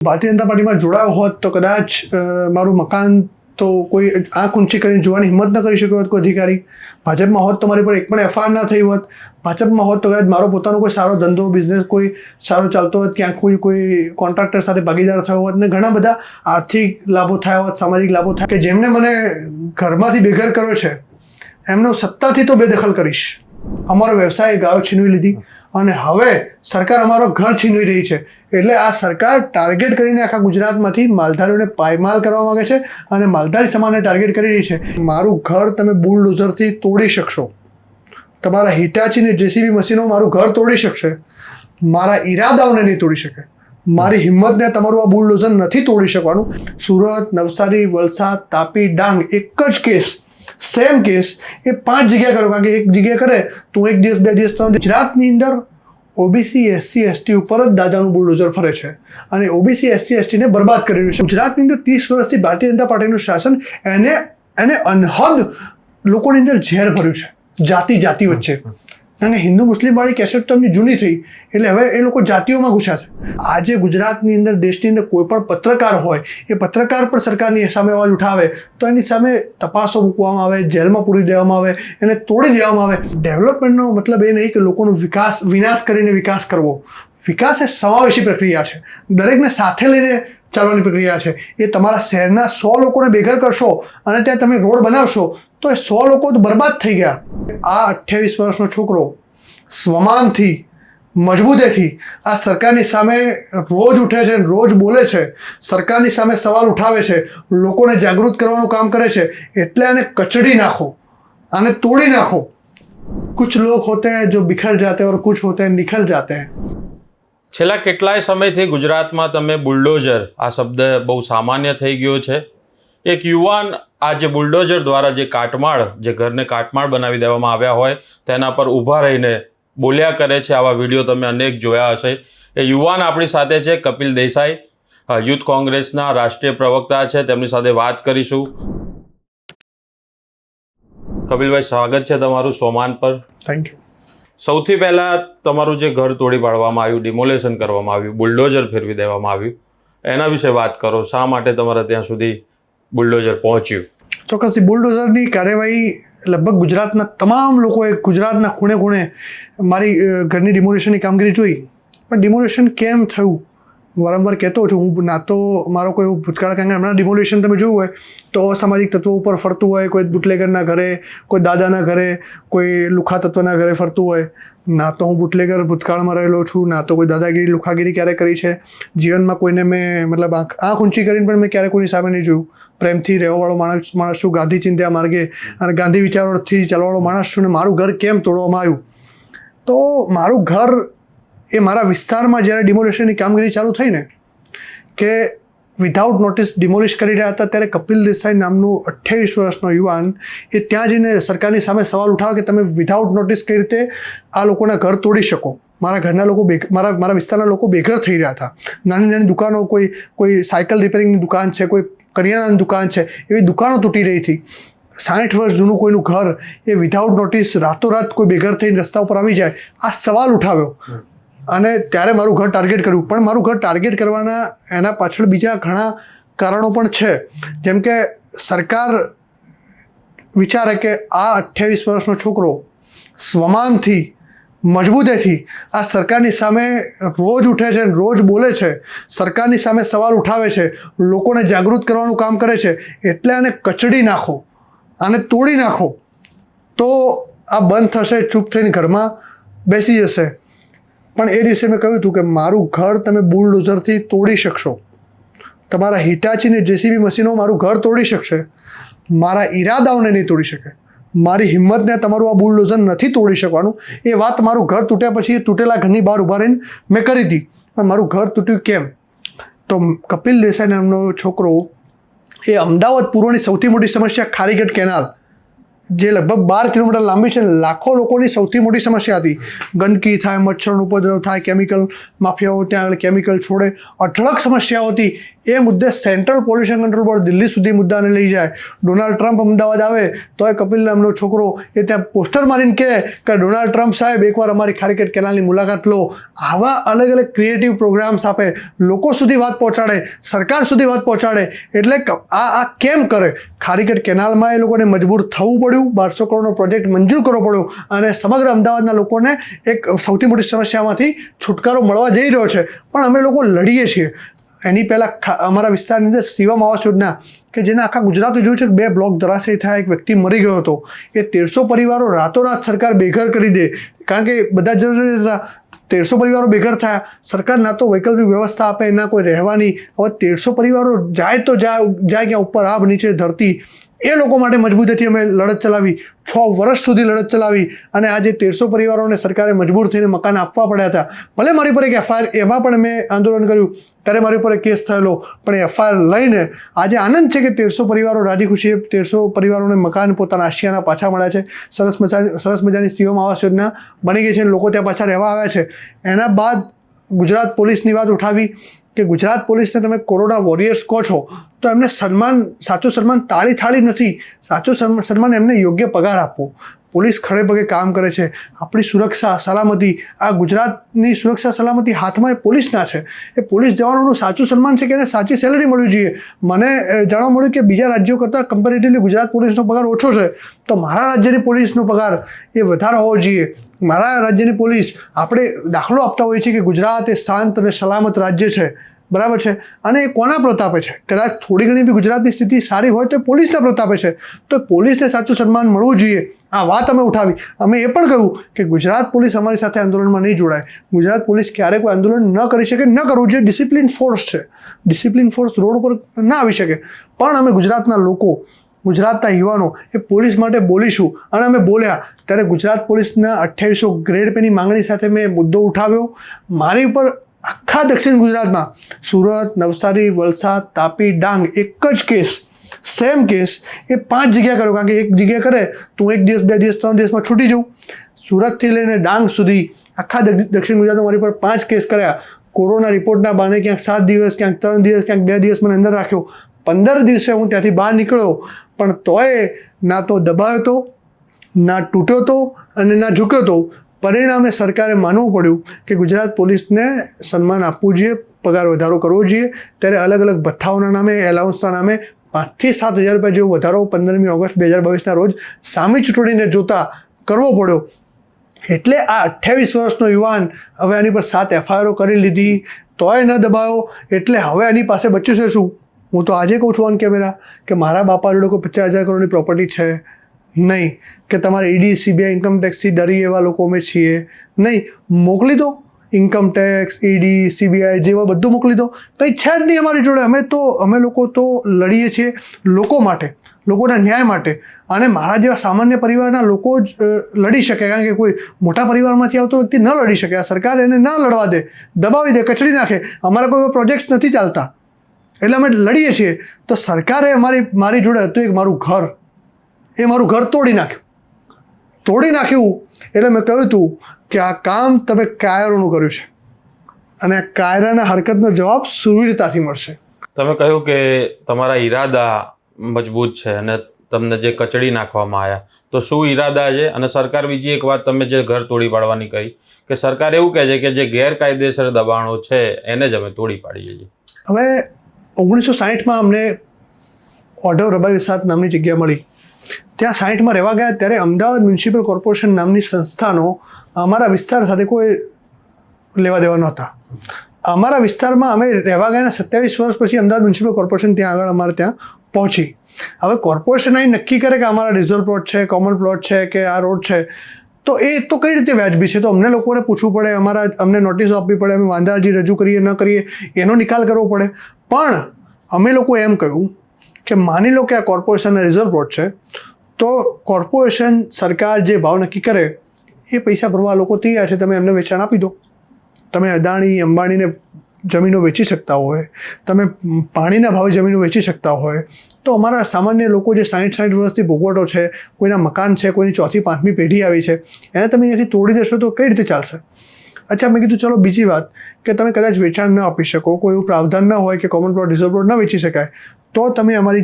ભારતીય જનતા પાર્ટીમાં જોડાયો હોત તો કદાચ મારું મકાન તો કોઈ આંખ ઊંચી કરીને જોવાની હિંમત ન કરી શક્યો હોત કોઈ અધિકારી. ભાજપમાં હોત તો મારી પર એક પણ એફઆઈઆર ના થઈ હોત. ભાજપમાં હોત તો કદાચ મારો પોતાનો કોઈ સારો ધંધો બિઝનેસ કોઈ સારો ચાલતો હોત, ક્યાંક કોઈ કોન્ટ્રાક્ટર સાથે ભાગીદાર થયો હોત ને ઘણા બધા આર્થિક લાભો થયા હોત, સામાજિક લાભો થયા કે જેમને મને ઘરમાંથી બેઘર કર્યો છે એમનો સત્તાથી તો બેદખલ કરીશ. અમારો વ્યવસાય ગાયો છીનવી લીધી અને હવે સરકાર અમારો ઘર છીનવી રહી છે. એટલે આ સરકાર ટાર્ગેટ કરીને આખા ગુજરાતમાંથી માલધારીઓને પાયમાલ કરવા માંગે છે અને માલધારી સમાજને ટાર્ગેટ કરી રહી છે. મારું ઘર તમે બુલડોઝરથી તોડી શકશો, તમારા હિટાચી ને જેસીબી મશીનો મારું ઘર તોડી શકશે, મારા ઈરાદાઓને નહીં તોડી શકે. મારી હિંમતને તમારું આ બુલડોઝર નથી તોડી શકવાનું. સુરત, નવસારી, વલસાડ, તાપી, ડાંગ એક જ કેસ, સેમ કેસ એ 5 જગ્યા કર્યો. કારણ કે એક જગ્યા કરે તો 1 દિવસ 2 દિવસ ગુજરાતની અંદર ઓબીસી એસસી એસટી ઉપર જ દાદાનું બુલડોઝર ફરે છે અને ઓબીસી એસસી એસટીને બરબાદ કરી રહ્યું છે. ગુજરાતની અંદર 30 વર્ષથી ભારતીય જનતા પાર્ટીનું શાસન એને અનહદ લોકોની અંદર ઝેર ભર્યું છે, જાતિ વચ્ચે. અને હિન્દુ મુસ્લિમ વાળી કેસેટ તો એમની જૂની થઈ એટલે હવે એ લોકો જાતિઓમાં ઘૂસ્યા છે. આજે ગુજરાતની અંદર દેશની અંદર કોઈ પણ પત્રકાર હોય એ પત્રકાર પણ સરકારની સામે અવાજ ઉઠાવે તો એની સામે તપાસો મૂકવામાં આવે, જેલમાં પૂરી દેવામાં આવે, એને તોડી દેવામાં આવે. ડેવલપમેન્ટનો મતલબ એ નહીં કે લોકોનો વિનાશ કરીને વિકાસ કરવો. વિકાસ એ સમાવેશી પ્રક્રિયા છે, દરેકને સાથે લઈને ચાલવાની પ્રક્રિયા છે. એ તમારા શહેરના 100 લોકોને બેઘર કરશો અને ત્યાં તમે રોડ બનાવશો તો એ 100 લોકો તો બરબાદ થઈ ગયા. આ 28 વર્ષનો છોકરો સ્વમાનથી મજબૂતેથી આ સરકારની સામે રોજ ઉઠે છે, રોજ બોલે છે, સરકારની સામે સવાલ ઉઠાવે છે, લોકોને જાગૃત કરવાનું કામ કરે છે. એટલે આને કચડી નાખો, આને તોડી નાખો. કુછ લોગ હોતે हैं जो बिखर जाते हैं और कुछ होते हैं निखर जाते हैं. છેલ્લા કેટલાય સમયથી ગુજરાતમાં તમે બુલડોઝર આ શબ્દ બહુ સામાન્ય થઈ ગયો છે. એક યુવાન આ જે બુલડોઝર દ્વારા જે કાટમાળ, જે ઘરને કાટમાળ બનાવી દેવામાં આવ્યા હોય તેના પર ઊભા રહીને બોલ્યા કરે છે. આવા વિડીયો તમે અનેક જોયા હશે. એ યુવાન આપણી સાથે છે કપિલ દેસાઈ, યુથ કોંગ્રેસના રાષ્ટ્રીય પ્રવક્તા છે. તેમની સાથે વાત કરીશું. કપિલભાઈ, સ્વાગત છે તમારું સોમાન પર. Thank you. સૌથી પહેલા તમારું જે ઘર તોડી પાડવામાં આવ્યું, ડિમોલેશન કરવામાં આવ્યું, બુલડોઝર ફેરવી દેવામાં આવ્યું, એના વિશે વાત કરો. શા માટે તમારે ત્યાં સુધી બુલડોઝર પહોંચ્યું? ચોક્કસથી બુલડોઝરની કાર્યવાહી લગભગ ગુજરાતના તમામ લોકોએ, ગુજરાતના ખૂણે ખૂણે મારી ઘરની ડિમોલેશનની કામગીરી જોઈ. પણ ડિમોલેશન કેમ થયું વારંવાર કહેતો છું હું. ના તો મારો કોઈ ભૂતકાળ, કારણ કે હમણાં ડિમોલેશન તમે જોયું હોય તો અસામાજિક તત્વો ઉપર ફરતું હોય, કોઈ બુટલેગરના ઘરે, કોઈ દાદાના ઘરે, કોઈ લુખા તત્વના ઘરે ફરતું હોય. ના તો હું બુટલેગર ભૂતકાળમાં રહેલો છું, ના તો કોઈ દાદાગીરી લુખાગીરી ક્યારે કરી છે જીવનમાં. કોઈને મેં મતલબ આંખ ઊંચી કરીને પણ મેં ક્યારે કોઈની સામે નહીં જોયું. પ્રેમથી રહેવાવાળો માણસ છું, ગાંધી ચિંધ્યા માર્ગે અને ગાંધી વિચારોથી ચાલવાવાળો માણસ છું. ને મારું ઘર કેમ તોડવામાં આવ્યું? તો મારું ઘર એ મારા વિસ્તારમાં જ્યારે ડિમોલેશનની કામગીરી ચાલુ થઈ ને કે વિધાઉટ નોટિસ ડિમોલિશ કરી રહ્યા હતા ત્યારે કપિલ દેસાઈ નામનું 28 વર્ષનો યુવાન એ ત્યાં જઈને સરકારની સામે સવાલ ઉઠાવ્યો કે તમે વિધાઉટ નોટિસ કઈ રીતે આ લોકોના ઘર તોડી શકો? મારા ઘરના લોકો મારા વિસ્તારના લોકો બેઘર થઈ રહ્યા હતા. નાની નાની દુકાનો, કોઈ સાયકલ રિપેરિંગની દુકાન છે, કોઈ કરિયાણાની દુકાન છે, એવી દુકાનો તૂટી રહી હતી. 60 વર્ષ જૂનું કોઈનું ઘર એ વિધાઉટ નોટિસ રાતોરાત કોઈ બેઘર થઈને રસ્તા ઉપર આવી જાય, આ સવાલ ઉઠાવ્યો અને ત્યારે મારું ઘર ટાર્ગેટ કર્યું. પણ મારું ઘર ટાર્ગેટ કરવાના એના પાછળ બીજા ઘણા કારણો પણ છે. જેમ કે સરકાર વિચારે કે આ 28 વર્ષનો છોકરો સ્વમાનથી મજબૂતેથી આ સરકારની સામે રોજ ઉઠે છે, રોજ બોલે છે, સરકારની સામે સવાલ ઉઠાવે છે, લોકોને જાગૃત કરવાનું કામ કરે છે. એટલે આને કચડી નાખો, આને તોડી નાખો તો આ બંધ થશે, ચૂપ થઈને ઘરમાં બેસી જશે. પણ એ દિવસે મેં કહ્યું હતું કે મારું ઘર તમે બુલડોઝરથી તોડી શકશો, તમારા હિટાચી ને જેસીબી મશીનો મારું ઘર તોડી શકશે, મારા ઈરાદાઓને નહીં તોડી શકે. મારી હિંમતને તમારું આ બુલડોઝર નથી તોડી શકવાનું. એ વાત મારું ઘર તૂટ્યા પછી એ તૂટેલા ઘરની બહાર ઊભા રહીને મેં કરી હતી. પણ મારું ઘર તૂટ્યું કેમ? તો કપિલ દેસાઈ નામનો છોકરો, એ અમદાવાદ પૂર્વની સૌથી મોટી સમસ્યા ખારીગઢ કેનાલ, જે લગભગ 12 કિલોમીટર લાંબી છે, લાખો લોકોની સૌથી મોટી સમસ્યા હતી. ગંદકી થાય, મચ્છરનો ઉપદ્રવ થાય, કેમિકલ માફિયાઓ ત્યાં આગળ કેમિકલ છોડે, અઢળક સમસ્યાઓ હતી. એ મુદ્દે central pollution control board Delhi સુધી મુદ્દાને લઈ જાય. ડોનાલ્ડ ટ્રમ્પ અમદાવાદ આવે તો એ કપિલ નામનો છોકરો એ ત્યાં પોસ્ટર મારીને કહે કે ડોનાલ્ડ ટ્રમ્પ સાહેબ એકવાર અમારી ખારીકેટ કેનાલની મુલાકાત લો. આવા અલગ અલગ ક્રિએટિવ પ્રોગ્રામ્સ આપે, લોકો સુધી વાત પહોંચાડે, સરકાર સુધી વાત પહોંચાડે. એટલે આ કેમ કરે? ખારીકેટ કેનાલમાં એ લોકોને મજબૂર થવું પડ્યું, 1200 કરોડનો પ્રોજેક્ટ મંજૂર કરવો પડ્યો અને સમગ્ર અમદાવાદના લોકોને એક સૌથી મોટી સમસ્યામાંથી છુટકારો મળવા જઈ રહ્યો છે. પણ અમે લોકો લડીએ છીએ. એની પહેલાં અમારા વિસ્તારની અંદર શિવમ આવાસ યોજના કે જેને આખા ગુજરાતે જોયું છે કે 2 બ્લોક ધરાશયી થયા, એક વ્યક્તિ મરી ગયો હતો. એ 1300 પરિવારો રાતોરાત સરકાર બેઘર કરી દે, કારણ કે બધા જરૂરી હતા. 1300 પરિવારો બેઘર થયા. સરકાર ના તો વૈકલ્પિક વ્યવસ્થા આપે, ના કોઈ રહેવાની. હવે 1300 પરિવારો જાય તો જાય ક્યાં? ઉપર આબ, નીચે ધરતી. એ લોકો માટે મજબૂતીથી અમે લડત ચલાવી, 6 વર્ષ સુધી લડત ચલાવી અને આજે 1300 પરિવારોને સરકારે મજબૂર થઈને મકાન આપવા પડ્યા હતા. ભલે મારી પર એક એફઆઈઆર, એમાં પણ મેં આંદોલન કર્યું ત્યારે મારી પર એક કેસ થયેલો, પણ એફઆઈઆર લઈને આજે આનંદ છે કે 1300 પરિવારો રાજી ખુશીએ 1300 પરિવારોને મકાન પોતાના આશિયાના પાછા મળ્યા છે. સરસ મજાની સીએમ આવાસ યોજના બની ગઈ છે, લોકો ત્યાં પાછા રહેવા આવ્યા છે. એના બાદ ગુજરાત પોલીસની વાત ઉઠાવી કે ગુજરાત પોલીસને તમે કોરોના વોરિયર્સ કહો છો, તો એમને સાચું સન્માન તાળી થાળી નથી. સાચું સન્માન એમને યોગ્ય પગાર આપવો. પોલીસ ખડે પગે કામ કરે છે. આપણી સુરક્ષા સલામતી, આ ગુજરાતની સુરક્ષા સલામતી હાથમાં એ પોલીસના છે. એ પોલીસ જવાનોનું સાચું સન્માન છે કે એને સાચી સેલરી મળવી જોઈએ. મને જાણવા મળ્યું કે બીજા રાજ્યો કરતાં કમ્પેરેટિવલી ગુજરાત પોલીસનો પગાર ઓછો છે, તો મારા રાજ્યની પોલીસનો પગાર એ વધારે હોવો જોઈએ. મારા રાજ્યની પોલીસ, આપણે દાખલો આપતા હોઈએ છીએ કે ગુજરાત એ શાંત અને સલામત રાજ્ય છે, બરાબર છે. અને એ કોના પ્રતાપે છે? કદાચ થોડી ઘણી બી ગુજરાતની સ્થિતિ સારી હોય તો એ પોલીસના પ્રતાપે છે. તો પોલીસને સાચું સન્માન મળવું જોઈએ. આ વાત અમે ઉઠાવી. અમે એ પણ કહ્યું કે ગુજરાત પોલીસ અમારી સાથે આંદોલનમાં નહીં જોડાય. ગુજરાત પોલીસ ક્યારેય કોઈ આંદોલન ન કરી શકે, ન કરવું જોઈએ. ડિસિપ્લિન ફોર્સ છે, ડિસિપ્લિન ફોર્સ રોડ ઉપર ના આવી શકે. પણ અમે ગુજરાતના લોકો, ગુજરાતના યુવાનો એ પોલીસ માટે બોલીશું. અને અમે બોલ્યા ત્યારે ગુજરાત પોલીસના 2800 ગ્રેડ પેની માંગણી સાથે મેં મુદ્દો ઉઠાવ્યો. મારી ઉપર આખા દક્ષિણ ગુજરાતમાં સુરત, નવસારી, વલસાડ, તાપી, ડાંગ એક જ કેસ, સેમ કેસ એ 5 જગ્યા કર્યો. કારણ કે એક જગ્યા કરે તો હું 1 દિવસ, 2 દિવસ, 3 દિવસમાં છૂટી જાઉં. સુરતથી લઈને ડાંગ સુધી આખા દક્ષિણ ગુજરાતમાં મારી પર 5 કેસ કર્યા. કોરોના રિપોર્ટના બહાને ક્યાંક 7 દિવસ, ક્યાંક 3 દિવસ, ક્યાંક 2 દિવસ મને અંદર રાખ્યો. 15 દિવસે હું ત્યાંથી બહાર નીકળ્યો, પણ તોય ના તો દબાયો હતો, ના તૂટ્યો હતો અને ના ઝૂક્યો હતો. પરિણામે સરકારે માનવું પડ્યું કે ગુજરાત પોલીસને સન્માન આપવું જોઈએ, પગાર વધારો કરવો જોઈએ. ત્યારે અલગ અલગ ભથ્થાઓના નામે, એલાઉન્સના નામે 5 થી 7 હજાર રૂપિયા જેવો વધારો 15મી ઓગસ્ટ 2022ના રોજ સામી ચૂંટણીને જોતા કરવો પડ્યો. એટલે આ 28 વર્ષનો યુવાન હવે આની પર 7 એફઆઈઆરો કરી લીધી, તોય ન દબાયો. એટલે હવે આની પાસે બચ્યું છે શું? હું તો આજે કહું છું ઓન કેમેરા કે મારા બાપા જોડે કોઈ 50,000 કરોડની પ્રોપર્ટી છે નહીં, કે તમારે ઈડી, સીબીઆઈ, ઇન્કમટેક્સથી ડરી એવા લોકો અમે છીએ નહીં. મોકલી દો ઇન્કમટેક્સ, ઈડી, સીબીઆઈ જેવા બધું મોકલી દો. કંઈ છે જ નહીં અમારી જોડે. અમે લોકો તો લડીએ છીએ લોકો માટે, લોકોના ન્યાય માટે. અને મારા જેવા સામાન્ય પરિવારના લોકો જ લડી શકે, કારણ કે કોઈ મોટા પરિવારમાંથી આવતો વ્યક્તિ ન લડી શકે. આ સરકાર એને ન લડવા દે, દબાવી દે, કચડી નાખે. અમારા કોઈ પ્રોજેક્ટ્સ નથી ચાલતા એટલે અમે લડીએ છીએ. તો સરકારે મારી જોડે હતું એક મારું ઘર, એ મારું ઘર તોડી નાખ્યું. એટલે મેં કહ્યું હતું કે આ કામ તમે કાયરોનું કર્યું છે અને આ કાયરાના હરકતનો જવાબ સુરવીરતાથી મળશે. તમે કહ્યું કે તમારા ઈરાદા મજબૂત છે અને તમને જે કચડી નાખવામાં આવ્યા, તો શું ઈરાદા છે? અને સરકાર, બીજી એક વાત તમે જે ઘર તોડી પાડવાની કહી, કે સરકાર એવું કહે છે કે જે ગેરકાયદેસર દબાણો છે એને જ અમે તોડી પાડીએ છીએ. હવે 1960માં અમને ઓઢવ રબારી વસાહત નામની જગ્યા મળી. ત્યાં 60માં રહેવા ગયા ત્યારે અમદાવાદ મ્યુનિસિપલ કોર્પોરેશન નામની સંસ્થાનો અમારા વિસ્તાર સાથે કોઈ લેવા દેવા નહોતા. અમારા વિસ્તારમાં અમે રહેવા ગયાના 27 વર્ષ પછી અમદાવાદ મ્યુનિસિપલ કોર્પોરેશન ત્યાં આગળ અમારે ત્યાં પહોંચી. હવે કોર્પોરેશન અહીં નક્કી કરે કે અમારા રિઝર્વ પ્લોટ છે, કોમન પ્લોટ છે કે આ રોડ છે, તો એ તો કઈ રીતે વ્યાજબી છે? તો અમને લોકોને પૂછવું પડે, અમને નોટિસ આપવી પડે, અમે વાંધા અરજી રજૂ કરીએ ન કરીએ એનો નિકાલ કરવો પડે. પણ અમે લોકો એમ કહ્યું કે માની લો કે આ કોર્પોરેશનના રિઝર્વ પ્લોટ છે, તો કોર્પોરેશન સરકાર જે ભાવ નક્કી કરે એ પૈસા ભરવા લોકો તૈયાર છે. તમે એમને વેચાણ આપી દો. તમે અદાણી, અંબાણીને જમીનો વેચી શકતા હોય, તમે પાણીના ભાવે જમીનો વેચી શકતા હોય, તો અમારા સામાન્ય લોકો જે 60 વર્ષથી ભોગવટો છે, કોઈના મકાન છે, કોઈની 4થી 5મી પેઢી આવી છે, એને તમે અહીંયાથી તોડી દેશો તો કઈ રીતે ચાલશે? અચ્છા, મેં કીધું ચલો બીજી વાત કે તમે કદાચ વેચાણ ન આપી શકો, કોઈ એવું પ્રાવધાન ન હોય કે કોમન પ્લોટ રિઝર્વ પ્લોટ ન વેચી શકાય, તો તમે અમારી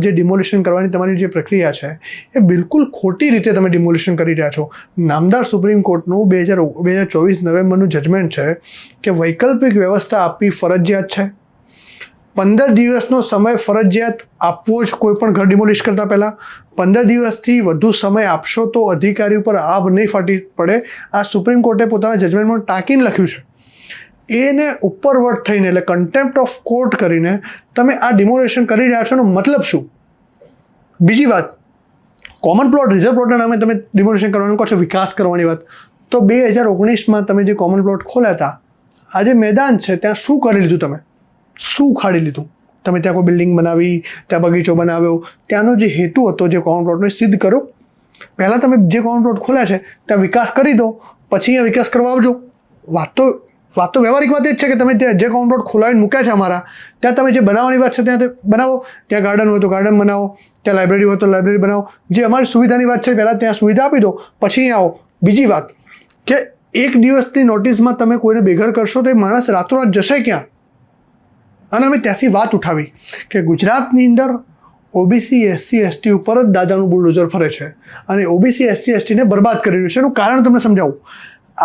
જે ડિમોલિશન કરવાની તમારી જે પ્રક્રિયા છે એ બિલકુલ ખોટી રીતે તમે ડિમોલિશન કરી રહ્યા છો. નામદાર સુપ્રીમ કોર્ટનું 2024 નવેમ્બરનું જજમેન્ટ છે કે વૈકલ્પિક વ્યવસ્થા આપવી ફરજિયાત છે. 15 દિવસનો સમય ફરજિયાત આપવો જ કોઈ પણ ઘર ડિમોલિશ કરતાં પહેલાં. 15 દિવસથી વધુ સમય આપશો તો અધિકારી ઉપર આભ નહીં ફાટી પડે. આ સુપ્રીમ કોર્ટે પોતાના જજમેન્ટમાં ટાંકીને લખ્યું છે. એને ઉપરવટ થઈને એટલે કન્ટેમ્પ્ટ ઓફ કોર્ટ કરીને તમે આ ડિમોલેશન કરી રહ્યા છો એનો મતલબ શું? બીજી વાત, કોમન પ્લોટ રિઝર્વ પ્લોટના નામે તમે ડિમોલેશન કરવાનું કહો છો, વિકાસ કરવાની વાત, તો 2019માં તમે જે કોમન પ્લોટ ખોલ્યા હતા, આ જે મેદાન છે ત્યાં શું કરી લીધું તમે? શું ઉખાડી લીધું તમે? ત્યાં કોઈ બિલ્ડિંગ બનાવી, ત્યાં બગીચો બનાવ્યો? ત્યાંનો જે હેતુ હતો જે કોમન પ્લોટનો એ સિદ્ધ કરો. પહેલાં તમે જે કોમન પ્લોટ ખોલ્યા છે ત્યાં વિકાસ કરી દો, પછી અહીંયા વિકાસ કરવા આવજો. વાત તો વ્યવહારિક વાત એ જ છે કે તમે જે કોમન પ્લોટ ખોલાવીને મૂક્યા છે અમારા, ત્યાં તમે જે બનાવવાની વાત છે ત્યાં તે બનાવો. ત્યાં ગાર્ડન હોય તો ગાર્ડન બનાવો, ત્યાં લાઇબ્રેરી હોય તો લાઇબ્રેરી બનાવો. જે અમારી સુવિધાની વાત છે પહેલાં ત્યાં સુવિધા આપી દો, પછી અહીંયા આવો. બીજી વાત કે 1 દિવસની નોટિસમાં તમે કોઈને બેઘર કરશો તો એ માણસ રાતોરાત જશે ક્યાં? અને અમે ત્યાંથી વાત ઉઠાવી કે ગુજરાતની અંદર ઓબીસી SC ST ઉપર જ દાદાનું બુલડોઝર ફરે છે અને ઓબીસી SC STને બરબાદ કરી રહ્યું છે. એનું કારણ તમને સમજાવું.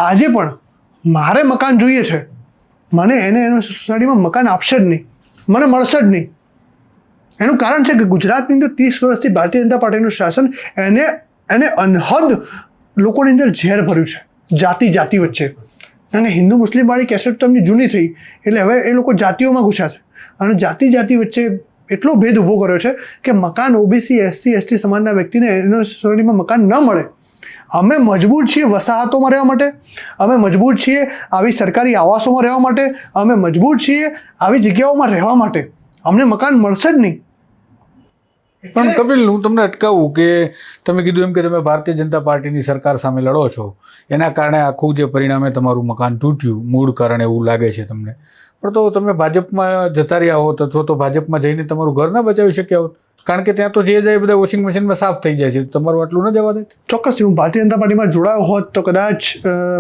આજે પણ મારે મકાન જોઈએ છે, મને એનો સોસાયટીમાં મકાન આપશે જ નહીં, મને મળશે જ નહીં. એનું કારણ છે કે ગુજરાતની અંદર 30 વર્ષથી ભારતીય જનતા પાર્ટીનું શાસન એને અનહદ લોકોની અંદર ઝેર ભર્યું છે, જાતિ વચ્ચે. અને હિન્દુ મુસ્લિમ વાળી કેસેટ તો એમની જૂની થઈ, એટલે હવે એ લોકો જાતિઓમાં ઘૂસ્યા છે અને જાતિ વચ્ચે એટલો ભેદ ઊભો કર્યો છે કે મકાન ઓબીસી SC ST સમાજના વ્યક્તિને એનો સોસાયટીમાં મકાન ન મળે. અમે મજબૂર છીએ વસાહતોમાં રહેવા માટે, અમે મજબૂર છીએ આવી સરકારી આવાસોમાં રહેવા માટે, અમે મજબૂર છીએ આવી જગ્યાઓમાં રહેવા માટે. અમને મકાન મળશે જ નહીં. પણ કપિલ, હું તમને અટકાવું કે તમે કીધું એમ કે તમે ભારતીય જનતા પાર્ટીની સરકાર સામે લડો છો, એના કારણે આખું જે પરિણામે તમારું મકાન તૂટ્યું, મૂળ કારણ એવું લાગે છે તમને. પણ તો તમે ભાજપમાં જતા રહ્યા હોત અથવા તો ભાજપમાં જઈને તમારું ઘર ના બચાવી શક્યા હોત, કારણ કે ત્યાં તો જે જાય બધા વોશિંગ મશીનમાં સાફ થઈ જાય છે. તમારું આટલું ન જવા દે? ચોક્કસ. હું ભારતીય જનતા પાર્ટીમાં જોડાયો હોત તો કદાચ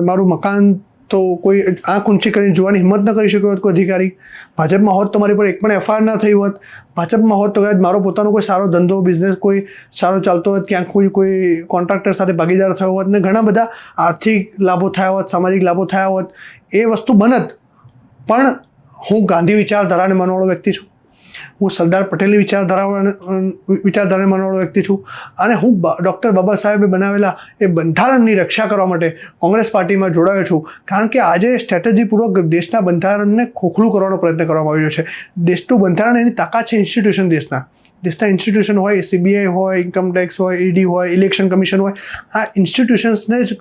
મારું મકાન તો કોઈ આંખ ઊંચી કરીને જોવાની હિંમત ન કરી શક્યો હોત કોઈ અધિકારી. ભાજપમાં હોત તો મારી પર એક પણ FIR ન થઈ હોત. ભાજપમાં હોત તો કદાચ મારો પોતાનો કોઈ સારો ધંધો બિઝનેસ કોઈ સારો ચાલતો હોત, ક્યાંક કોઈ કોન્ટ્રાક્ટર સાથે ભાગીદાર થયો હોત ને ઘણા બધા આર્થિક લાભો થયા હોત, સામાજિક લાભો થયા હોત, એ વસ્તુ બનત. પણ હું ગાંધી વિચારધારાને માનવાવાળો વ્યક્તિ છું, હું સરદાર પટેલની વિચારધારાને માનવાવાળો વ્યક્તિ છું અને હું ડૉક્ટર બાબા સાહેબે બનાવેલા એ બંધારણની રક્ષા કરવા માટે કોંગ્રેસ પાર્ટીમાં જોડાયો છું. કારણ કે આજે સ્ટ્રેટેજીપૂર્વક દેશના બંધારણને ખોખલું કરવાનો પ્રયત્ન કરવામાં આવ્યો છે. દેશનું બંધારણ એની તાકાત છે ઇન્સ્ટિટ્યુશન દેશના ઇન્સ્ટિટ્યુશન હોય, CBI હોય, ઇન્કમટેક્સ હોય, ED હોય, ઇલેક્શન કમિશન હોય, આ ઇન્સ્ટિટ્યુશન્સને જ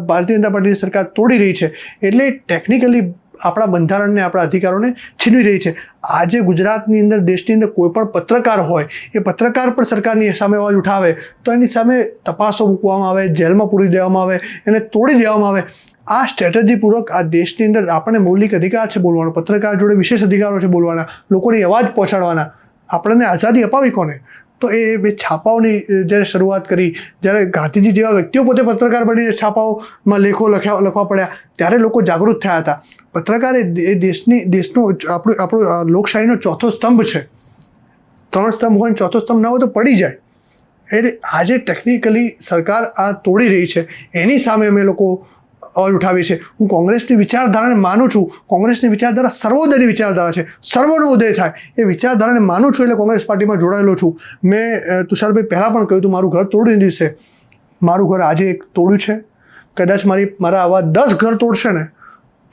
ભારતીય જનતા પાર્ટીની સરકાર તોડી રહી છે. એટલે ટેકનિકલી આપણા બંધારણને, આપણા અધિકારોને છીનવી રહી છે. આજે ગુજરાતની અંદર, દેશની અંદર કોઈ પણ પત્રકાર હોય, એ પત્રકાર પણ સરકારની સામે અવાજ ઉઠાવે તો એની સામે તપાસો મૂકવામાં આવે, જેલમાં પૂરી દેવામાં આવે, એને તોડી દેવામાં આવે. આ સ્ટ્રેટેજીપૂર્વક આ દેશની અંદર આપણને મૌલિક અધિકાર છે બોલવાનો, પત્રકાર જોડે વિશેષ અધિકારો છે બોલવાના, લોકોની અવાજ પહોંચાડવાના. આપણને આઝાદી અપાવી કોને? તો એ બે છાપાઓની જ્યારે શરૂઆત કરી, જ્યારે ગાંધીજી જેવા વ્યક્તિઓ પોતે પત્રકાર બનીને છાપાઓમાં લેખો લખવા પડ્યા, ત્યારે લોકો જાગૃત થયા હતા. પત્રકાર એ દેશનો આપણો લોકશાહીનો ચોથો સ્તંભ છે. 3 સ્તંભ હોય, ચોથો સ્તંભ ના હોય તો પડી જાય. એટલે આજે ટેકનિકલી સરકાર આ તોડી રહી છે, એની સામે અમે લોકો અવાજ ઉઠાવી છે. હું કોંગ્રેસની વિચારધારાને માનું છું. કોંગ્રેસની વિચારધારા સર્વોદયની વિચારધારા છે, સર્વનો ઉદય થાય એ વિચારધારાને માનું છું, એટલે કોંગ્રેસ પાર્ટીમાં જોડાયેલો છું. મેં તુષારભાઈ પહેલાં પણ કહ્યું હતું, મારું ઘર તોડી દીધું છે. મારું ઘર આજે એક તોડ્યું છે. કદાચ મારા આવા 10 ઘર તોડશે ને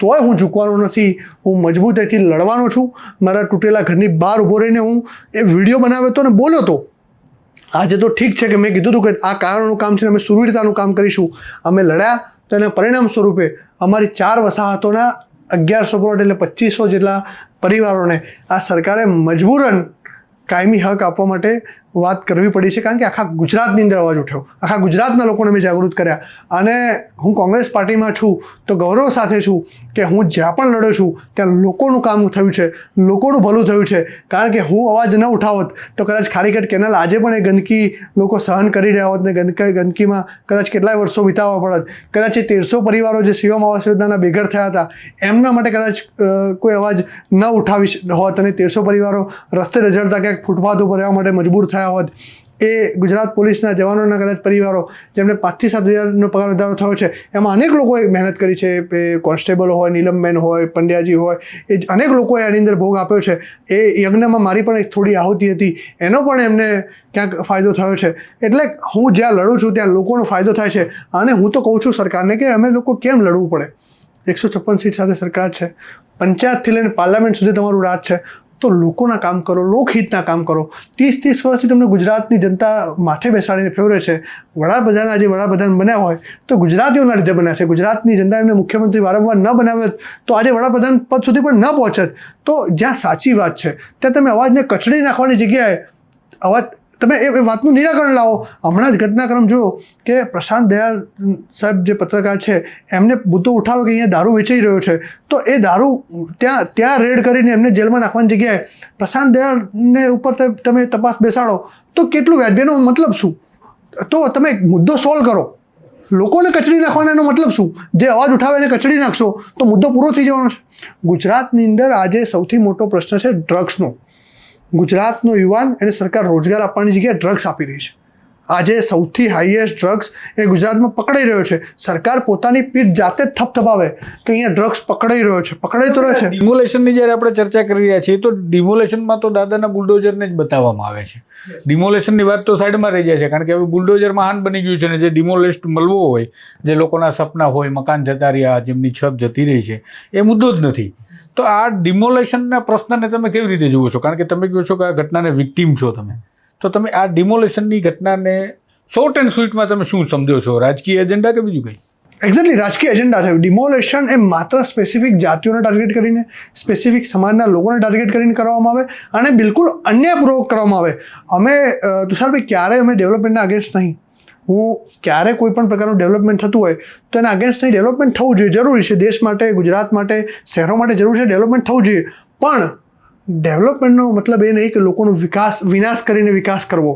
તોય હું ઝૂકવાનો નથી. હું મજબૂતાઈથી લડવાનો છું. મારા તૂટેલા ઘરની બહાર ઊભો રહીને હું એ વિડીયો બનાવ્યો હતો ને બોલ્યો હતો. આજે તો ઠીક છે કે મેં કીધું હતું કે આ કારણનું કામ છે, અમે સુરવીરતાનું કામ કરીશું. અમે લડ્યા તો એના પરિણામ સ્વરૂપે અમારી 4 વસાહતોના 1100 પ્લોટ એટલે 2500 જેટલા પરિવારોને આ સરકારે મજબૂરન કાયમી હક આપવા માટે વાત કરવી પડી છે, કારણ કે આખા ગુજરાતની અંદર અવાજ ઉઠ્યો, આખા ગુજરાતના લોકોને મેં જાગૃત કર્યા. અને હું કોંગ્રેસ પાર્ટીમાં છું તો ગૌરવ સાથે છું કે હું જ્યાં પણ લડ્યો છું ત્યાં લોકોનું કામ થયું છે, લોકોનું ભલું થયું છે. કારણ કે હું અવાજ ન ઉઠાવત તો કદાચ ખારીકટ કેનાલ આજે પણ એ ગંદકી લોકો સહન કરી રહ્યા હોત ને ગંદકીમાં કદાચ કેટલાય વર્ષો વિતાવવા પડત. કદાચ એ 1300 પરિવારો જે સીએમ આવાસ યોજનાના બેઘર થયા હતા એમના માટે કદાચ કોઈ અવાજ ન ઉઠાવી હોત અને 1300 પરિવારો રસ્તે રઝળતા ક્યાંક ફૂટપાથ ઉપર રહેવા માટે મજબૂર થયા હોત. એ ગુજરાત પોલીસના જવાનોના કદાચ પરિવારો જેમને 5 થી 7 હજારનો પગાર વધારો થયો છે, એમાં અનેક લોકોએ મહેનત કરી છે. કોન્સ્ટેબલો હોય, નીલમબેન હોય, પંડ્યાજી હોય, એ અનેક લોકોએ આની અંદર ભોગ આપ્યો છે. એ યજ્ઞમાં મારી પણ એક થોડી આહુતિ હતી, એનો પણ એમને ક્યાંક ફાયદો થયો છે. એટલે હું જ્યાં લડું છું ત્યાં લોકોનો ફાયદો થાય છે. અને હું તો કહું છું સરકારને કે અમે લોકો કેમ લડવું પડે? 156 સીટ સાથે સરકાર છે, પંચાયતથી લઈને પાર્લામેન્ટ સુધી તમારું રાજ છે, તો લોકોના કામ કરો, લોકહિતના કામ કરો. 30 વર્ષથી તમને ગુજરાતની જનતા માથે બેસાડીને ફેવરે છે. વડાપ્રધાન આજે વડાપ્રધાન બન્યા હોય તો ગુજરાતીઓના લીધે બન્યા છે. ગુજરાતની જનતા એમને મુખ્યમંત્રી વારંવાર ન બનાવ્યો તો આજે વડાપ્રધાન પદ સુધી પણ ન પહોંચત. તો જ્યાં સાચી વાત છે ત્યાં તમે અવાજને કચડી નાખવાની જગ્યાએ અવાજ તમે એ વાતનું નિરાકરણ લાવો. હમણાં જ ઘટનાક્રમ જોયો કે પ્રશાંત દયાળ સાહેબ જે પત્રકાર છે એમને મુદ્દો ઉઠાવ્યો કે અહીંયા દારૂ વેચાઈ રહ્યો છે, તો એ દારૂ ત્યાં રેડ કરીને એમને જેલમાં નાખવાની જગ્યાએ પ્રશાંત દયાળને ઉપર તમે તપાસ બેસાડો તો કેટલું વ્યાજબી? એનો મતલબ શું? તો તમે મુદ્દો સોલ્વ કરો. લોકોને કચડી નાખવાનો મતલબ શું? જે અવાજ ઉઠાવે એને કચડી નાખશો તો મુદ્દો પૂરો થઈ જવાનો છે. ગુજરાતની અંદર આજે સૌથી મોટો પ્રશ્ન છે ડ્રગ્સનો. ગુજરાતનો યુવાન એને સરકાર રોજગાર આપવાની જગ્યાએ ડ્રગ્સ આપી રહી છે. આજે સૌથી હાઈએસ્ટ ડ્રગ્સ એ ગુજરાતમાં પકડાઈ રહ્યો છે. સરકાર પોતાની પીઠ જાતે જ થપથપાવે કે અહીંયા ડ્રગ્સ પકડાઈ રહ્યો છે, પકડાઈ તો રહ્યો છે. ડિમોલેશનની જ્યારે આપણે ચર્ચા કરી રહ્યા છીએ તો ડિમોલેશનમાં તો દાદાના બુલડોઝરને જ બતાવવામાં આવે છે. ડિમોલેશનની વાત તો સાઈડમાં રહી જાય છે, કારણ કે હવે બુલડોઝર મહાન બની ગયું છે ને જે ડિમોલેસ્ટ મળવો હોય, જે લોકોના સપના હોય, મકાન જતા રહ્યા, જેમની છત જતી રહી છે, એ મુદ્દો જ નથી. તો આ ડિમોલેશનના પ્રશ્નને તમે કેવી રીતે જુઓ છો? કારણ કે તમે કહો છો કે આ ઘટનાને વિક્ટીમ છો તમે, તો તમે આ ડિમોલેશનની ઘટનાને શોર્ટ એન્ડ સ્વીટમાં તમે શું સમજો છો? રાજકીય એજન્ડા કે બીજું કંઈ? એક્ઝેક્ટલી રાજકીય એજન્ડા છે. ડિમોલેશન એ માત્ર સ્પેસિફિક જાતિઓને ટાર્ગેટ કરીને, સ્પેસિફિક સમાજના લોકોને ટાર્ગેટ કરીને કરવામાં આવે અને બિલકુલ અન્યાયપૂર્વક કરવામાં આવે. અમે તુષારભાઈ ક્યારેય અમે ડેવલપમેન્ટના અગેન્સ્ટ નહીં. હું ક્યારે કોઈ પણ પ્રકારનું ડેવલપમેન્ટ થતું હોય તો એના અગેન્સ્ટ નહીં. ડેવલપમેન્ટ થવું જોઈએ, જરૂરી છે. દેશ માટે, ગુજરાત માટે, શહેરો માટે જરૂર છે, ડેવલપમેન્ટ થવું જોઈએ. પણ ડેવલપમેન્ટનો મતલબ એ નહીં કે લોકોનો વિનાશ કરીને વિકાસ કરવો.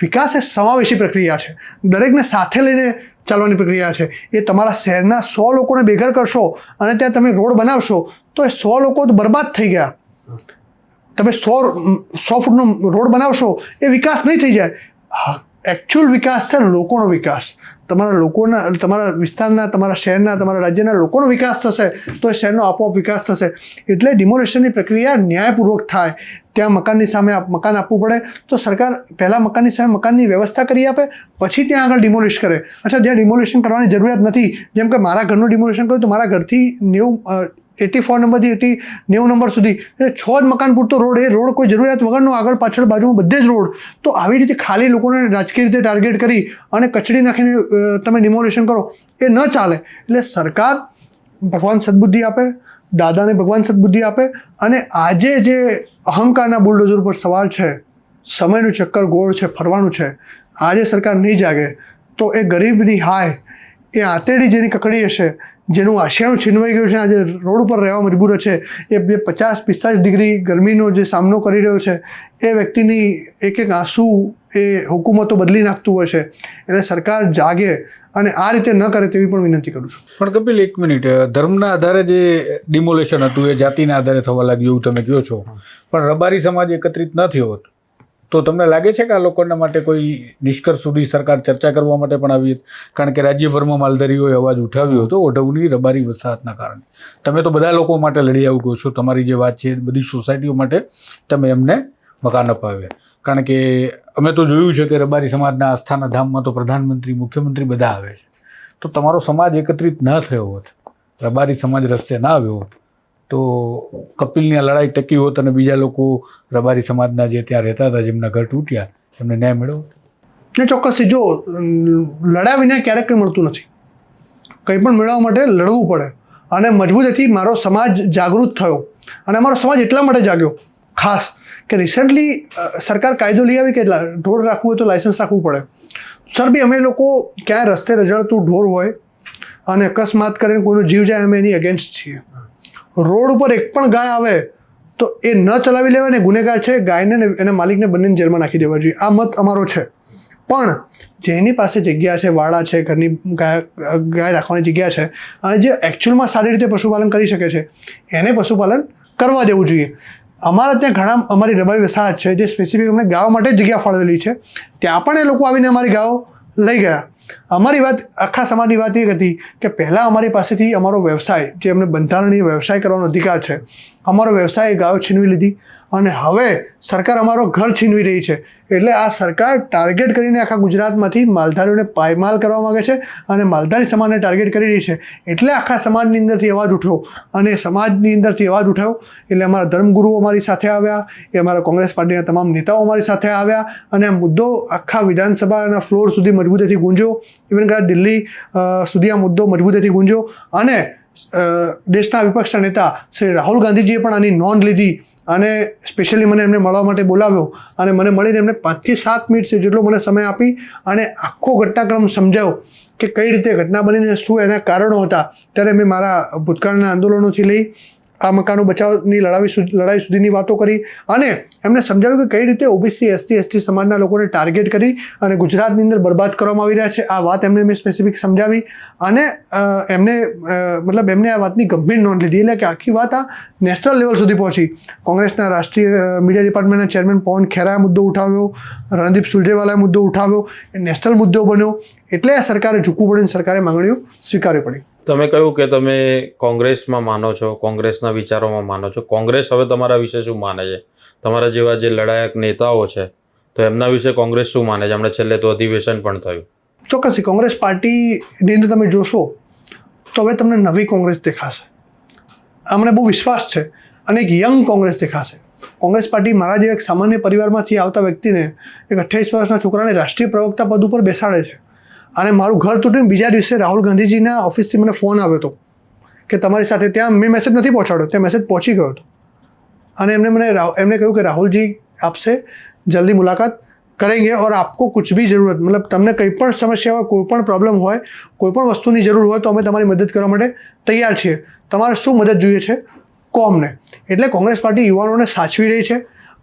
વિકાસ એ સમાવેશી પ્રક્રિયા છે, દરેકને સાથે લઈને ચાલવાની પ્રક્રિયા છે. એ તમારા શહેરના 100 લોકોને બેઘર કરશો અને ત્યાં તમે રોડ બનાવશો તો એ 100 લોકો તો બરબાદ થઈ ગયા. તમે 100 ફૂટનો રોડ બનાવશો એ વિકાસ નહીં થઈ જાય. એકચ્યુઅલ વિકાસ છે લોકોનો વિકાસ. તમારા લોકોના, તમારા વિસ્તારના, તમારા શહેરના, તમારા રાજ્યના લોકોનો વિકાસ થશે તો એ શહેરનો આપોઆપ વિકાસ થશે. એટલે ડિમોલેશનની પ્રક્રિયા ન્યાયપૂર્વક થાય. ત્યાં મકાનની સામે મકાન આપવું પડે તો સરકાર પહેલાં મકાનની સામે મકાનની વ્યવસ્થા કરી આપે, પછી ત્યાં આગળ ડિમોલિશ કરે. અચ્છા, જ્યાં ડિમોલિશન કરવાની જરૂરિયાત નથી, જેમ કે મારા ઘરનું ડિમોલિશન કર્યું તો મારા ઘરથી 84 નંબરથી 90 નંબર સુધી 6 જ મકાન પૂરતો રોડ, એ રોડ કોઈ જરૂરિયાત વગરનો આગળ પાછળ બાજુમાં બધે જ રોડ. તો આવી રીતે ખાલી લોકોને રાજકીય રીતે ટાર્ગેટ કરી અને કચડી નાખીને તમે ડિમોલિશન કરો એ ન ચાલે. એટલે સરકાર ભગવાન સદબુદ્ધિ આપે, દાદાને ભગવાન સદબુદ્ધિ આપે. અને આજે જે અહંકારના બુલડોઝર પર સવાલ છે, સમયનું ચક્કર ગોળ છે, ફરવાનું છે, આજે સરકાર નહીં જાગે તો એ ગરીબની હાય, એ આંતેડી જેની કકડી હશે, જેનું આશિયાનું છીનવાઈ ગયું છે, આજે રોડ ઉપર રહેવા મજબૂર છે, એ 50-45 ડિગ્રી ગરમીનો જે સામનો કરી રહ્યો છે, એ વ્યક્તિની એક એક આંસુ એ હુકુમતો બદલી નાખતું હોય છે. એટલે સરકાર જાગે અને આ રીતે ન કરે તેવી પણ વિનંતી કરું છું. પણ કપિલ, એક મિનિટ, ધર્મના આધારે જે ડિમોલેશન હતું એ જાતિના આધારે થવા લાગ્યું એવું તમે કહો છો, પણ રબારી સમાજ એકત્રિત ન થયો હોત તો તમને લાગે છે કે આ લોકોના માટે કોઈ નિષ્કર્ષ સુધી સરકાર ચર્ચા કરવા માટે પણ આવી? કારણ કે રાજ્યભરમાં માલધારીઓએ અવાજ ઉઠાવ્યો હતો ઓઢવની રબારી વસાહતના કારણે. તમે તો બધા લોકો માટે લડી આવું કહો છો. તમારી જે વાત છે બધી સોસાયટીઓ માટે તમે એમને મકાન અપાવ્યા. કારણ કે અમે તો જોયું છે કે રબારી સમાજના આસ્થાના ધામમાં તો પ્રધાનમંત્રી, મુખ્યમંત્રી બધા આવે છે. તો તમારો સમાજ એકત્રિત ન થયો હોત, રબારી સમાજ રસ્તે ના આવ્યો હોત, તો કપિલની લડાઈ ટકી હોત અને બીજા લોકો રબારી સમાજના જે ત્યાં રહેતા હતા, જેમના ઘર તૂટ્યા, એમને ન્યાય મળ્યો? ને ચોક્કસથી. જો લડ્યા વિના ક્યારેક કંઈ મળતું નથી. કંઈ પણ મેળવવા માટે લડવું પડે અને મજબૂતીથી મારો સમાજ જાગૃત થયો. અને અમારો સમાજ એટલા માટે જાગ્યો ખાસ કે રિસન્ટલી સરકાર કાયદો લઈ આવી કે ઢોર રાખવું હોય તો લાયસન્સ રાખવું પડે. સર બી અમે લોકો ક્યાંય રસ્તે રઝળતું ઢોર હોય અને અકસ્માત કરીને કોઈનો જીવ જાય અમે એની અગેન્સ્ટ છીએ. રોડ ઉપર એક પણ ગાય આવે તો એ ન ચલાવી લેવાય ને ગુનેગાર છે, ગાયને ને એના માલિકને બંનેને જેલમાં નાખી દેવા જોઈએ. આ મત અમારો છે. પણ જેની પાસે જગ્યા છે, વાડા છે, ઘરની ગાય રાખવાની જગ્યા છે અને જે એકચ્યુઅલમાં સારી રીતે પશુપાલન કરી શકે છે એને પશુપાલન કરવા દેવું જોઈએ. અમારા ત્યાં ઘણા અમારી રબારી વસાહત છે જે સ્પેસિફિક અમને ગાયો માટે જ જગ્યા ફાળવેલી છે. ત્યાં પણ એ લોકો આવીને અમારી ગાયો લઈ ગયા. અમારી વાત, આખા સમાજની વાત એ હતી કે પહેલાં અમારી પાસેથી અમારો વ્યવસાય, જે અમને બંધારણીય વ્યવસાય કરવાનો અધિકાર છે, અમારો વ્યવસાય ગાયો છીનવી લીધી અને હવે સરકાર અમારો ઘર છીનવી રહી છે. એટલે આ સરકાર ટાર્ગેટ કરીને આખા ગુજરાતમાંથી માલધારીઓને પાયમાલ કરવા માગે છે અને માલધારી સમાજને ટાર્ગેટ કરી રહી છે. એટલે આખા સમાજની અંદરથી અવાજ ઉઠ્યો અને સમાજની અંદરથી અવાજ ઉઠાયો એટલે અમારા ધર્મગુરુઓ અમારી સાથે આવ્યા, એ અમારા કોંગ્રેસ પાર્ટીના તમામ નેતાઓ અમારી સાથે આવ્યા અને આ મુદ્દો આખા વિધાનસભાના ફ્લોર સુધી મજબૂતીથી ગુંજ્યો. ઇવન કદાચ દિલ્હી સુધી આ મુદ્દો મજબૂતીથી ગુંજ્યો અને દેશના વિપક્ષના નેતા શ્રી રાહુલ ગાંધીજીએ પણ આની નોંધ લીધી અને સ્પેશિયલી મને એમને મળવા માટે બોલાવ્યો અને મને મળીને એમને 5 થી 7 મિનિટ જેટલો મને સમય આપી અને આખો ઘટનાક્રમ સમજાવ્યો કે કઈ રીતે ઘટના બનીને શું એના કારણો હતા. ત્યારે મેં મારા ભૂતકાળના આંદોલનોથી લઈ આ મકાનો બચાવની લડાઈ સુધીની વાતો કરી અને એમને સમજાવ્યું કે કઈ રીતે ઓબીસી, એસટી, એસટી સમાજના લોકોને ટાર્ગેટ કરી અને ગુજરાતની અંદર બરબાદ કરવામાં આવી રહ્યા છે. આ વાત એમને મેં સ્પેસિફિક સમજાવી અને એમને આ વાતની ગંભીર નોંધ લીધી. એટલે કે આખી વાત આ નેશનલ લેવલ સુધી પહોંચી. કોંગ્રેસના રાષ્ટ્રીય મીડિયા ડિપાર્ટમેન્ટના ચેરમેન પવન ખેરાએ મુદ્દો ઉઠાવ્યો, રણદીપ સુરજેવાલાએ મુદ્દો ઉઠાવ્યો, એ નેશનલ મુદ્દો બન્યો. એટલે આ સરકારે ઝૂકવું પડ્યું, સરકારે માંગણીઓ સ્વીકારવી પડી. તમે કહ્યું કે તમે કોંગ્રેસમાં માનો છો, કોંગ્રેસના વિચારોમાં માનો છો. કોંગ્રેસ હવે તમારા વિશે શું માને છે? તમારા જેવા જે લડાયક નેતાઓ છે તો એમના વિશે કોંગ્રેસ શું માને છે? હમણાં છેલ્લે તો અધિવેશન પણ થયું. ચોક્કસથી કોંગ્રેસ પાર્ટીની અંદર તમે જોશો તો હવે તમને નવી કોંગ્રેસ દેખાશે. અમને બહુ વિશ્વાસ છે અને એક યંગ કોંગ્રેસ દેખાશે. કોંગ્રેસ પાર્ટી મારા જેવા એક સામાન્ય પરિવારમાંથી આવતા વ્યક્તિને, એક 28 વર્ષના છોકરાને રાષ્ટ્રીય પ્રવક્તા પદ ઉપર બેસાડે છે. અને મારું ઘર તૂટીને બીજા દિવસે રાહુલ ગાંધીજીના ઓફિસથી મને ફોન આવ્યો હતો કે તમારી સાથે, ત્યાં મેં મેસેજ નથી પહોંચાડ્યો, ત્યાં મેસેજ પહોંચી ગયો હતો અને એમને કહ્યું કે રાહુલજી આપસે જલ્દી મુલાકાત કરેંગે और आपको कुछ भी ज़रूरत, मतलब તમને કંઈ પણ સમસ્યા હોય, કોઈ પણ પ્રોબ્લેમ હોય, કોઈ પણ વસ્તુની જરૂર હોય તો અમે તમારી મદદ કરવા માટે તૈયાર છીએ. તમારે શું મદદ જોઈએ છે કહો અમને. એટલે કોંગ્રેસ પાર્ટી યુવાનોને સાચવી રહી છે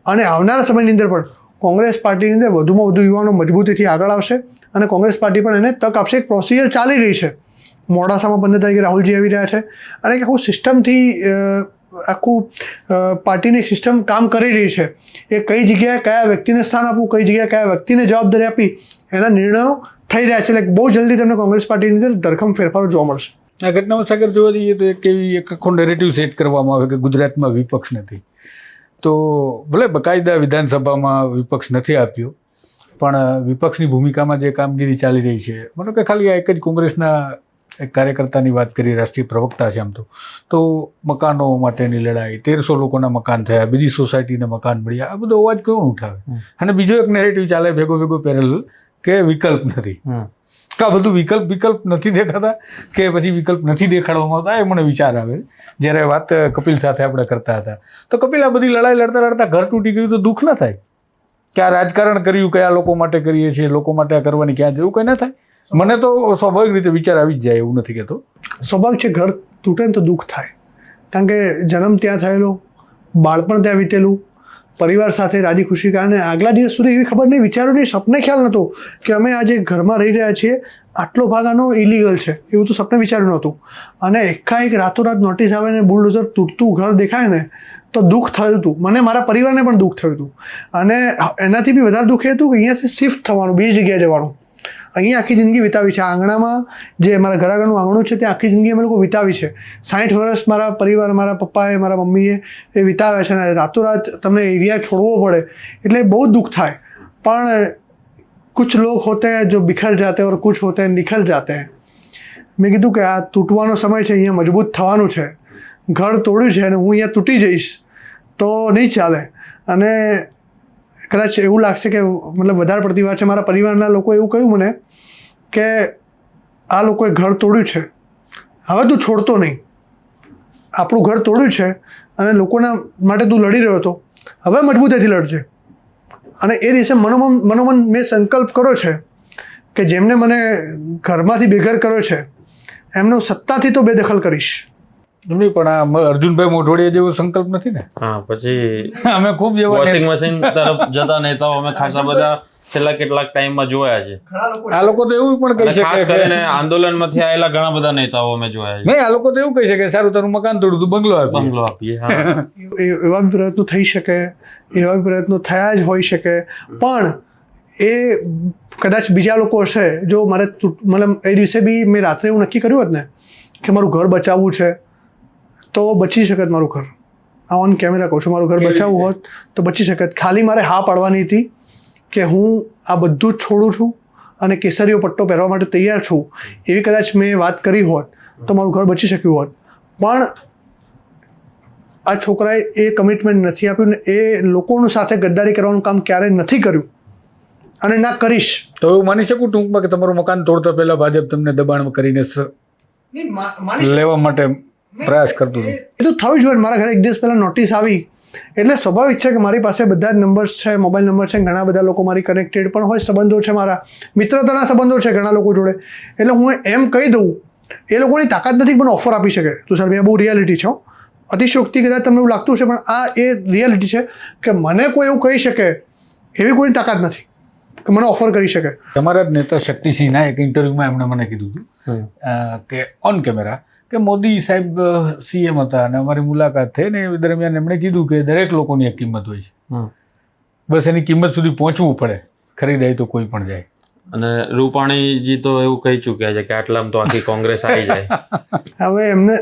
અને આવનારા સમયની અંદર પણ કોંગ્રેસ પાર્ટીની અંદર વધુમાં વધુ યુવાનો મજબૂતીથી આગળ આવશે અને કોંગ્રેસ પાર્ટી પણ એને તક આપશે. એક પ્રોસિજર ચાલી રહી છે. મોડાસામાં 15 તારીખે રાહુલજી આવી રહ્યા છે અને એક આખું સિસ્ટમથી આખું પાર્ટીની સિસ્ટમ કામ કરી રહી છે. એ કઈ જગ્યાએ કયા વ્યક્તિને સ્થાન આપવું, કઈ જગ્યાએ કયા વ્યક્તિને જવાબદારી આપી, એના નિર્ણયો થઈ રહ્યા છે. એટલે બહુ જલ્દી તમને કોંગ્રેસ પાર્ટીની અંદર ધરખમ ફેરફારો જોવા મળશે. આ ઘટનામાં સાગર જોવા જઈએ તો એક આખો નેરેટિવ સેટ કરવામાં આવે કે ગુજરાતમાં વિપક્ષ નથી. તો ભલે બકાયદા વિધાનસભામાં વિપક્ષ નથી આપ્યો, પણ વિપક્ષની ભૂમિકામાં જે કામગીરી ચાલી રહી છે, માનો કે ખાલી આ એક જ કોંગ્રેસના એક કાર્યકર્તાની વાત કરી, રાષ્ટ્રીય પ્રવક્તા છે આમ તો મકાનો માટેની લડાઈ, 1300 લોકોના મકાન થયા, બીજી સોસાયટીને મકાન મળ્યા, આ બધો અવાજ કોણ ઉઠાવે? અને બીજો એક નેરેટિવ ચાલે ભેગો પેરેલલ કે વિકલ્પ નથી. આ બધું વિકલ્પ નથી દેખાતા કે પછી વિકલ્પ નથી દેખાડવામાં આવતા, એ મને વિચાર આવે જ્યારે વાત કપિલ સાથે આપણે કરતા હતા. તો કપિલ, આ બધી લડાઈ લડતા ઘર તૂટી ગયું તો દુઃખ ના થાય કે આ રાજકારણ કર્યું, કયા લોકો માટે કરીએ છીએ, લોકો માટે આ કરવાની ક્યાં જેવું કંઈ ના થાય? મને તો સ્વાભાવિક રીતે વિચાર આવી જ જાય, એવું નથી કહેતો. સ્વાભાવિક છે, ઘર તૂટે ને તો દુઃખ થાય, કારણ કે જન્મ ત્યાં થયેલો, બાળપણ ત્યાં વીતેલું, પરિવાર સાથે રાજી ખુશી, કારણે આગલા દિવસ સુધી એવી ખબર નહીં, વિચારો નહીં, સપને ખ્યાલ નહોતો કે અમે આજે ઘરમાં રહી રહ્યા છીએ, આટલો ભાગ આનો ઇલીગલ છે, એવું તો સપને વિચાર્યું નહોતું. અને એકાએક રાતોરાત નોટિસ આવે ને બુલડોઝર તૂટતું ઘર દેખાય ને તો દુઃખ થયું હતું. મને, મારા પરિવારને પણ દુઃખ થયું હતું. અને એનાથી બી વધારે દુઃખ એ હતું કે અહીંયાથી શિફ્ટ થવાનું, બીજી જગ્યાએ જવાનું. અહીંયા આખી જિંદગી વિતાવી છે. આંગણામાં જે મારા ઘર આગળનું આંગણું છે ત્યાં આખી જિંદગી અમે લોકો વિતાવી છે. 60 વર્ષ મારા પરિવાર, મારા પપ્પાએ, મારા મમ્મીએ એ વિતાવ્યા છે અને રાતોરાત તમને એરિયા છોડવો પડે એટલે બહુ દુઃખ થાય. પણ કુછ લોગ હોતે हैं जो बिखर जाते हैं और कुछ होते हैं निखर जाते हैं. મેં કીધું કે આ તૂટવાનો સમય છે, અહીંયા મજબૂત થવાનું છે. ઘર તોડ્યું છે અને હું અહીંયા તૂટી જઈશ તો નહીં ચાલે. અને કદાચ એવું લાગશે કે મતલબ વધારે પડતી વાત છે, મારા પરિવારના લોકો એવું કહ્યું મને કે આ લોકોએ ઘર તોડ્યું છે, હવે તું છોડતો નહીં. આપણું ઘર તોડ્યું છે અને લોકોના માટે તું લડી રહ્યો હતો, હવે મજબૂતાઈથી લડજે. અને એ દિવસે મનોમન મેં સંકલ્પ કર્યો છે કે જેમને મને ઘરમાંથી બેઘર કર્યો છે એમનો સત્તાથી તો બેદખલ કરીશ. નહીં, પણ આ અર્જુનભાઈ મોઢવાડિયા જેવો સંકલ્પ નથી ને. હા, પછી અમે ખૂબ જેવા વોશિંગ મશીન તરફ જતા નેતાઓ અમે ખાસા બધા છેલ્લા કેટલાક ટાઈમમાં જોયા છે. આ લોકો તો એવું પણ કહી અને ખાસ શકે કરીને આંદોલનમાંથી આવેલા ઘણા બધા નેતાઓ અમે જોયા છે. નહીં, આ લોકો તો એવું કહી શકે સારું તારું મકાન તોડું તું બંગલો આપીએ. બંગલો આપીએ. હા. એવા બી પ્રયત્નો થઈ શકે, એવા બી પ્રયત્નો થયા જ હોઈ શકે, પણ એ કદાચ બીજા લોકો હશે. જો મારે મતલબ એ દિવસે બી મેં રાત્રે એવું નક્કી કર્યું હોત ને કે મારું ઘર બચાવવું છે તો બચી શકત મારું ઘર. આ ઓન કેમેરા કહું છું, મારું ઘર બચાવવું હોત તો બચી શકત. ખાલી મારે હા પાડવાની હતી કે હું આ બધું જ છોડું છું અને કેસરીયો પટ્ટો પહેરવા માટે તૈયાર છું. એવી કદાચ મેં વાત કરી હોત તો મારું ઘર બચી શક્યું હોત. પણ આ છોકરાએ એ કમિટમેન્ટ નથી આપ્યું ને એ લોકોનું સાથે ગદ્દારી કરવાનું કામ ક્યારેય નથી કર્યું અને ના કરીશ. તો એવું માની શકું ટૂંકમાં કે તમારું મકાન તોડતા પહેલા ભાજપ તમને દબાણ કરીને લેવા માટે પ્રયાસ કરતું હતું? એ તો થયું જ હોય. મારા ઘરે એક દિવસ પહેલાં નોટિસ આવી એટલે સ્વાભાવિક છે કે મારી પાસે બધા જ નંબર્સ છે, મોબાઈલ નંબર છે, ઘણા બધા લોકો મારી કનેક્ટેડ પણ હોય, સંબંધો છે, મારા મિત્રતાના સંબંધો છે ઘણા લોકો જોડે. એટલે હું એમ કહી દઉં, એ લોકોની તાકાત નથી મને ઓફર આપી શકે. તુષારભાઈ, આ બહુ રિયાલિટી છે. અતિશયોક્તિ કદાચ તમને એવું લાગતું છે, પણ આ એ રિયાલિટી છે કે મને કોઈ એવું કહી શકે એવી કોઈની તાકાત નથી કે મને ઓફર કરી શકે. તમારા જ નેતા શક્તિસિંહના એક ઇન્ટરવ્યુમાં એમણે મને કીધું હતું કે ઓન કેમેરા કે મોદી સાહેબ સીએમ હતા અને અમારી મુલાકાત થઈ ને એ દરમિયાન એમણે કીધું કે દરેક લોકોની એક કિંમત હોય છે, બસ એની કિંમત સુધી પહોંચવું પડે, ખરીદાય તો કોઈ પણ જાય. અને રૂપાણીજી તો એવું કહી ચૂક્યા છે કે આટલામાં તો આખી કોંગ્રેસ આવી જાય. હવે એમને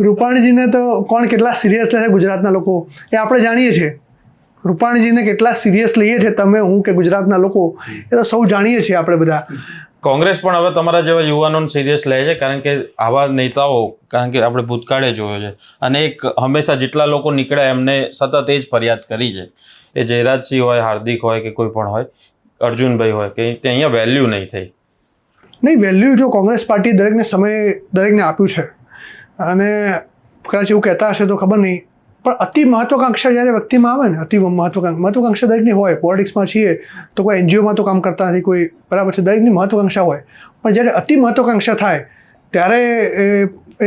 રૂપાણીજીને તો કોણ કેટલા સિરિયસ લે છે ગુજરાતના લોકો એ આપણે જાણીએ છીએ. રૂપાણીજીને કેટલા સિરિયસ લઈએ છીએ તમે, હું કે ગુજરાતના લોકો, એ તો સૌ જાણીએ છીએ આપણે બધા. કોંગ્રેસ પણ હવે તમારા જેવા યુવાનોને સિરિયસ લે છે, કારણ કે આવા નેતાઓ, કારણ કે આપણે ભૂતકાળે જોયો છે અને એક હંમેશા જેટલા લોકો નીકળ્યા એમને સતત એ જ ફરિયાદ કરી છે. એ જયરાજસિંહ હોય, હાર્દિક હોય કે કોઈ પણ હોય, અર્જુનભાઈ હોય, કે તે અહીંયા વેલ્યુ નહીં થઈ. નહીં, વેલ્યુ જો કોંગ્રેસ પાર્ટી દરેકને સમય દરેકને આપ્યું છે અને કદાચ એવું કહેતા હશે તો ખબર નહીં, પણ અતિ મહત્વાકાંક્ષા જ્યારે વ્યક્તિમાં આવે ને, અતિ મહત્વાકાંક્ષા દરેકની હોય. પોલિટિક્સમાં છીએ તો કોઈ એનજીઓમાં તો કામ કરતા નથી કોઈ, બરાબર છે, દરેકની મહત્વાકાંક્ષા હોય. પણ જ્યારે અતિ મહત્વાકાંક્ષા થાય ત્યારે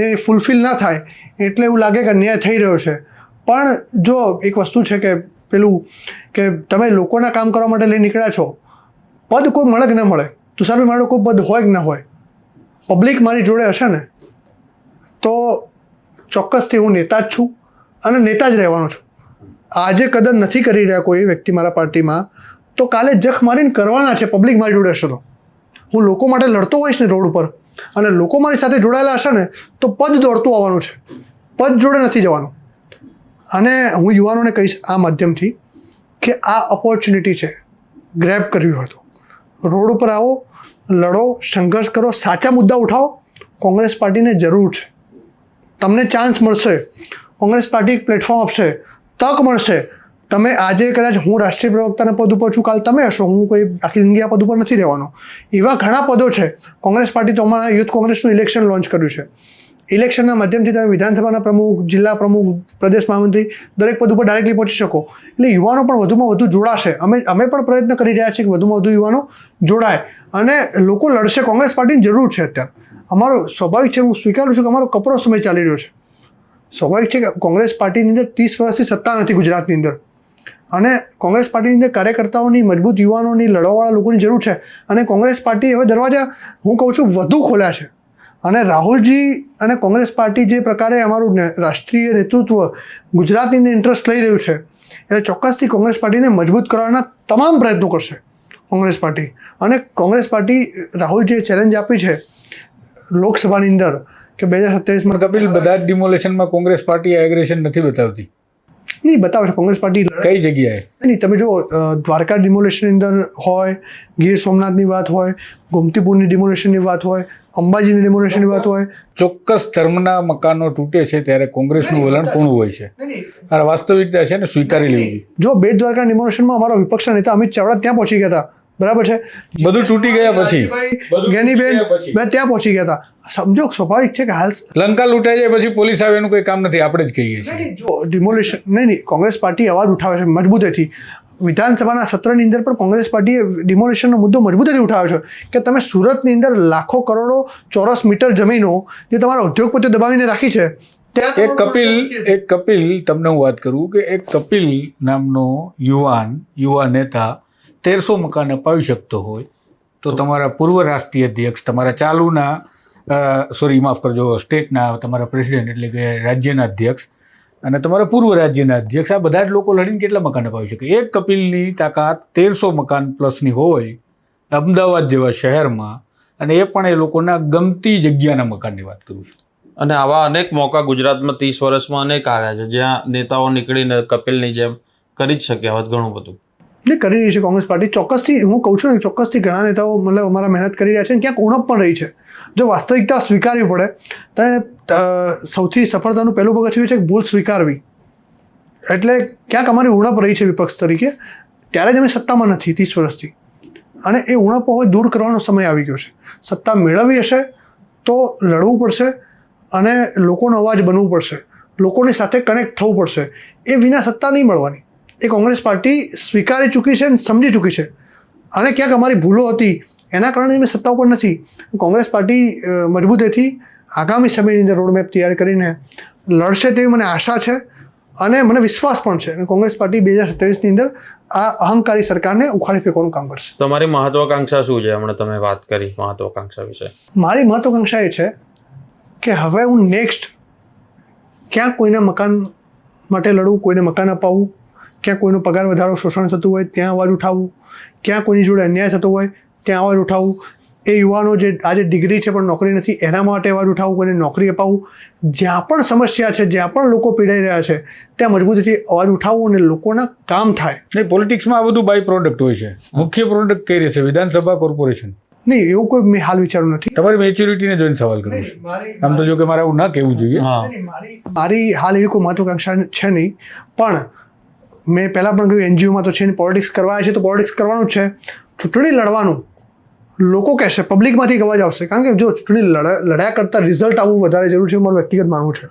એ ફૂલફિલ ના થાય એટલે એવું લાગે કે અન્યાય થઈ રહ્યો છે. પણ જો એક વસ્તુ છે કે પેલું કે તમે લોકોના કામ કરવા માટે લઈ નીકળ્યા છો, પદ કોઈ મળે કે ન મળે, તુષારભાઈ મારો કોઈ પદ હોય કે ન હોય, પબ્લિક મારી જોડે હશે ને તો ચોક્કસથી હું નેતા જ છું અને નેતા જ રહેવાનો છું. આજે કદર નથી કરી રહ્યા કોઈ વ્યક્તિ મારા પાર્ટીમાં તો કાલે જખ મારીને કરવાના છે. પબ્લિક મારી જોડે હશે તો હું લોકો માટે લડતો હોઈશ ને રોડ ઉપર અને લોકો મારી સાથે જોડાયેલા હશે ને તો પદ દોડતું આવવાનું છે, પદ જોડે નથી જવાનું. અને હું યુવાનોને કહીશ આ માધ્યમથી કે આ ઓપોર્ચ્યુનિટી છે, ગ્રેબ કરવી હોય તો રોડ ઉપર આવો, લડો, સંઘર્ષ કરો, સાચા મુદ્દા ઉઠાવો. કોંગ્રેસ પાર્ટીને જરૂર છે, તમને ચાન્સ મળશે. કોંગ્રેસ પાર્ટી એક પ્લેટફોર્મ આપશે, તક મળશે. તમે આજે કદાચ હું રાષ્ટ્રીય પ્રવક્તાના પદ ઉપર છું, કાલ તમે હશો, હું કોઈ આખી જિંદગી આ પદ ઉપર નથી રહેવાનો. એવા ઘણા પદો છે. કોંગ્રેસ પાર્ટી તો હમણાં યુથ કોંગ્રેસનું ઇલેક્શન લોન્ચ કર્યું છે. ઇલેક્શનના માધ્યમથી તમે વિધાનસભાના પ્રમુખ, જિલ્લા પ્રમુખ, પ્રદેશ મહામંત્રી દરેક પદ ઉપર ડાયરેક્ટલી પહોંચી શકો. એટલે યુવાનો પણ વધુમાં વધુ જોડાશે. અમે પણ પ્રયત્ન કરી રહ્યા છીએ કે વધુમાં વધુ યુવાનો જોડાય અને લોકો લડશે. કોંગ્રેસ પાર્ટીની જરૂર છે અત્યારે. અમારો સ્વાભાવિક છે, હું સ્વીકારું છું કે અમારો કપરો સમય ચાલી રહ્યો છે. સ્વાભાવિક છે કે કોંગ્રેસ પાર્ટીની અંદર 30 વર્ષથી સત્તા નથી ગુજરાતની અંદર અને કોંગ્રેસ પાર્ટીની અંદર કાર્યકર્તાઓની, મજબૂત યુવાનોની, લડવાવાળા લોકોની જરૂર છે. અને કોંગ્રેસ પાર્ટી હવે દરવાજા હું કહું છું વધુ ખોલ્યા છે. અને રાહુલજી અને કોંગ્રેસ પાર્ટી જે પ્રકારે અમારું રાષ્ટ્રીય નેતૃત્વ ગુજરાતની અંદર ઇન્ટરેસ્ટ લઈ રહ્યું છે એટલે ચોક્કસથી કોંગ્રેસ પાર્ટીને મજબૂત કરવાના તમામ પ્રયત્નો કરશે કોંગ્રેસ પાર્ટી. અને કોંગ્રેસ પાર્ટી રાહુલજીએ ચેલેન્જ આપી છે લોકસભાની અંદર કે 2027માં કપિલ, બધા જ ડિમોલેશનમાં કોંગ્રેસ પાર્ટી એગ્રેશન નથી બતાવતી. નહીં બતાવે છે કોંગ્રેસ પાર્ટી કઈ જગ્યાએ નહીં. તમે જો દ્વારકા ડિમોલેશનની અંદર હોય, ગીર સોમનાથની વાત હોય, ગોમતીપુરની ડિમોલેશનની વાત હોય, અંબાજીની ડિમોલેશનની વાત હોય, ચોક્કસ ધર્મના મકાનો તૂટે છે ત્યારે કોંગ્રેસનું વલણ કોણ હોય છે? આ વાસ્તવિકતા છે ને, સ્વીકારી લેવી. જો બેટ દ્વારકા ડિમોલેશનમાં અમારા વિપક્ષના નેતા અમિત ચાવડા ત્યાં પહોંચી ગયા હતા બરાબર છે. બધું તૂટી ગયા પછી જ્ઞાનીબેન ત્યાં પહોંચી ગયા હતા. સમજો સ્વાભાવિક છે કે હાલ લંકા લૂંટાઈ જાય પછી પોલીસ આવે એનું કોઈ કામ નથી, આપણે જ કહીએ છીએ. જો ડિમોલિશન નહીં, કોંગ્રેસ પાર્ટી અવાજ ઉઠાવે છે મજબૂતીથી. વિધાનસભાના સત્રની અંદર પણ કોંગ્રેસ પાર્ટીએ ડિમોલિશનનો મુદ્દો મજબૂતીથી ઉઠાવ્યો છે કે તમે સુરતની અંદર લાખો કરોડો ચોરસ મીટર જમીનો જે તમારા ઉદ્યોગપતિઓ દબાવીને રાખી છે એક કપિલ તમને હું વાત કરું કે એક કપિલ નામનો યુવા નેતા 1300 મકાન અપાવી શકતો હોય તો તમારા પૂર્વ રાષ્ટ્રીય અધ્યક્ષ, તમારા ચાલુના માફ કરજો સ્ટેટના તમારા પ્રેસિડેન્ટ એટલે કે રાજ્યના અધ્યક્ષ અને તમારા પૂર્વ રાજ્યના અધ્યક્ષ, આ બધા જ લોકો લડીને કેટલા મકાન અપાવી શકે? એક કપિલની તાકાત 1300 મકાન પ્લસની હોય અમદાવાદ જેવા શહેરમાં, અને એ પણ એ લોકોના ગમતી જગ્યાના મકાનની વાત કરું છું. અને આવા અનેક મોકા ગુજરાતમાં 30 વર્ષમાં અનેક આવ્યા છે જ્યાં નેતાઓ નીકળીને કપિલની જેમ કરી જ શક્યા હોત ઘણું બધું. એટલે કરી રહી છે કોંગ્રેસ પાર્ટી ચોક્કસથી. હું કહું છું ને ચોક્કસથી ઘણા નેતાઓ મતલબ અમારા મહેનત કરી રહ્યા છે અને ક્યાંક ઉણપ પણ રહી છે. જો વાસ્તવિકતા સ્વીકારવી પડે તો સૌથી સફળતાનું પહેલું પગથિયું છે કે ભૂલ સ્વીકારવી. એટલે ક્યાંક અમારી ઉણપ રહી છે વિપક્ષ તરીકે, ત્યારે જ અમે સત્તામાં નથી 30 વર્ષથી, અને એ ઉણપો હવે દૂર કરવાનો સમય આવી ગયો છે. સત્તા મેળવવી હશે તો લડવું પડશે અને લોકોનો અવાજ બનવું પડશે, લોકોની સાથે કનેક્ટ થવું પડશે. એ વિના સત્તા નહીં મળવાની. એ કોંગ્રેસ પાર્ટી સ્વીકારી ચૂકી છે અને સમજી ચૂકી છે, અને ક્યાંક અમારી ભૂલો હતી એના કારણે અમે સત્તા ઉપર નથી. કોંગ્રેસ પાર્ટી મજબૂતીથી આગામી સમયની અંદર રોડમેપ તૈયાર કરીને લડશે તેવી મને આશા છે અને મને વિશ્વાસ પણ છે. અને કોંગ્રેસ પાર્ટી 2027ની અંદર આ અહંકારી સરકારને ઉખાડી ફેંકવાનું કામ કરશે. તમારી મહત્વાકાંક્ષા શું છે? હમણાં તમે વાત કરી મહત્વાકાંક્ષા વિશે. મારી મહત્વાકાંક્ષા એ છે કે હવે હું નેક્સ્ટ ક્યાંક કોઈના મકાન માટે લડવું, કોઈને મકાન અપાવવું, ક્યાં કોઈનો પગાર વધારો શોષણ થતું હોય ત્યાં અવાજ ઉઠાવવું, ક્યાં કોઈની જોડે અન્યાય થતો હોય ત્યાં અવાજ ઉઠાવવું, એ યુવાનો જે આજે ડિગ્રી છે પણ નોકરી નથી એના માટે અવાજ ઉઠાવવું, કોઈને નોકરી અપાવવું, જ્યાં પણ સમસ્યા છે, જ્યાં પણ લોકો પીડાઈ રહ્યા છે ત્યાં મજબૂતીથી અવાજ ઉઠાવવું અને લોકોના કામ થાય. નહીં, પોલિટિક્સમાં આ બધું બાય પ્રોડક્ટ હોય છે. મુખ્ય પ્રોડક્ટ કઈ રહેશે? વિધાનસભા, કોર્પોરેશન? નહીં, એવું કોઈ મેં હાલ વિચાર્યું નથી. તમારી મેચ્યોરિટીને જોઈને સવાલ કરું છું. આમ તો જો કે મારે આવું ના કહેવું જોઈએ. મારી હાલ એવી કોઈ મહત્વાકાંક્ષા છે નહીં, પણ મેં પહેલાં પણ કહ્યું એનજીઓમાં તો છે ને, પોલિટિક્સ કરવા છે તો પોલિટિક્સ કરવાનું જ છે. ચૂંટણી લડવાનું લોકો કહેશે, પબ્લિકમાંથી અવાજ આવશે, કારણ કે જો ચૂંટણી લડ્યા કરતાં રિઝલ્ટ આવવું વધારે જરૂર છે, મારું વ્યક્તિગત માનવું છે.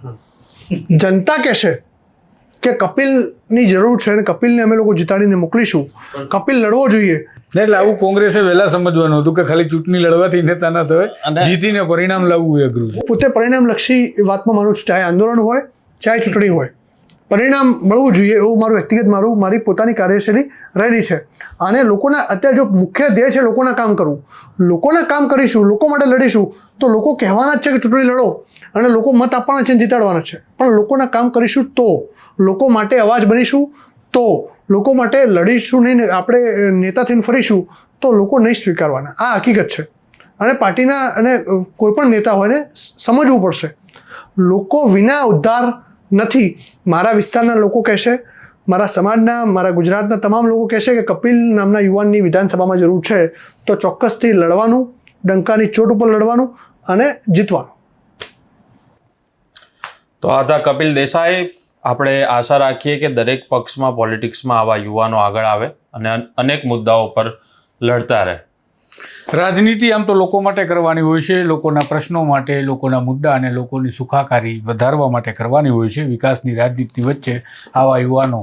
જનતા કહેશે કે કપિલની જરૂર છે અને કપિલને અમે લોકો જીતાડીને મોકલીશું, કપિલ લડવો જોઈએ. એટલે આવું કોંગ્રેસે વહેલા સમજવાનું હતું કે ખાલી ચૂંટણી લડવાથી નેતા ના થવાય, જીતીને પરિણામ લાવવું એ અઘરું છે. પોતે પરિણામલક્ષી વાતમાં માનું છું, ચાહે આંદોલન હોય ચાહે ચૂંટણી હોય, પરિણામ મળવું જોઈએ એવું મારું વ્યક્તિગત મારી પોતાની કાર્યશૈલી રહેલી છે. અને લોકોના અત્યારે જો મુખ્ય ધ્યેય છે લોકોના કામ કરવું, લોકોના કામ કરીશું, લોકો માટે લડીશું તો લોકો કહેવાના જ છે કે ચૂંટણી લડો અને લોકો મત આપવાના છે, જીતાડવાના છે, પણ લોકોના કામ કરીશું તો, લોકો માટે અવાજ બનીશું તો, લોકો માટે લડીશું નહીં, આપણે નેતા થઈને ફરીશું તો લોકો નહીં સ્વીકારવાના. આ હકીકત છે અને પાર્ટીના અને કોઈ પણ નેતા હોય ને સમજવું પડશે. લોકો વિના ઉદ્ધાર નથી. મારા વિસ્તારના લોકો કહેશે, મારા સમાજના, મારા ગુજરાતના તમામ લોકો કહેશે કે કપિલ નામના યુવાનની વિધાનસભામાં જરૂર છે, તો ચોક્કસથી લડવાનું, ડંકાની ચોટ ઉપર લડવાનું અને જીતવાનું. તો આ હતા કપિલ દેસાઈ. આપણે આશા રાખીએ કે દરેક પક્ષમાં, પોલિટિક્સમાં આવા યુવાનો આગળ આવે અને અનેક મુદ્દાઓ પર લડતા રહે. રાજનીતિ આમ તો લોકો માટે કરવાની હોય છે, લોકોના પ્રશ્નો માટે, લોકોના મુદ્દા અને લોકોની સુખાકારી વધારવા માટે કરવાની હોય છે. વિકાસની રાજનીતિ વચ્ચે આવા યુવાનો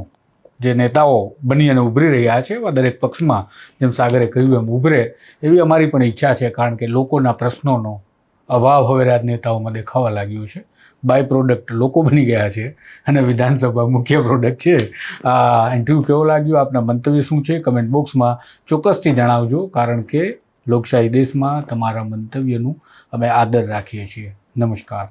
જે નેતાઓ બની અને ઉભરી રહ્યા છે એવા દરેક પક્ષમાં, જેમ સાગરે કહ્યું એમ, ઉભરે એવી અમારી પણ ઈચ્છા છે. કારણ કે લોકોના પ્રશ્નોનો અભાવ હવે રાજનેતાઓમાં દેખાવા લાગ્યો છે. બાય પ્રોડક્ટ લોકો બની ગયા છે અને વિધાનસભા મુખ્ય પ્રોડક્ટ છે. આ ઇન્ટરવ્યૂ કેવો લાગ્યો, આપના મંતવ્ય શું છે, કમેન્ટ બોક્સમાં ચોક્કસથી જણાવજો. કારણ કે લોકશાહી દેશમાં તમારા મંતવ્યનું અમે આદર રાખીએ છીએ. નમસ્કાર.